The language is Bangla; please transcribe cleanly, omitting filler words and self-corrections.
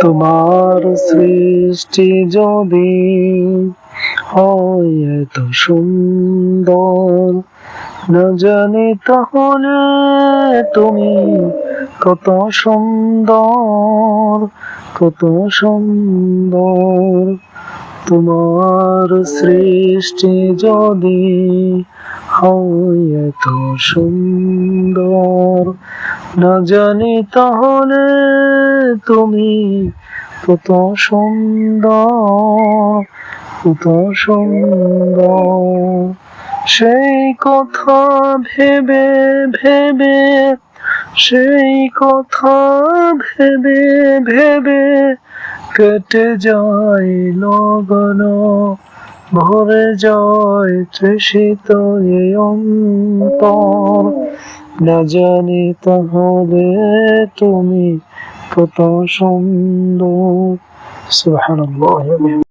তোমার সৃষ্টি যদি হয় এত সুন্দর, না জানি তাহলে তুমি কত সুন্দর, কত সুন্দর। তোমার সৃষ্টি যদি হয় এত সুন্দর, না জানি তাহলে তুমি কত সুন্দর, কত সুন্দর। সেই কথা ভেবে ভেবে, সেই কথা ভেবে ভেবে কেটে যায় লগন, ভরে যায় তৃষিত এই অন্তর। না জানি তাহলে তুমি কত সুন্দর। সুবহানাল্লাহ।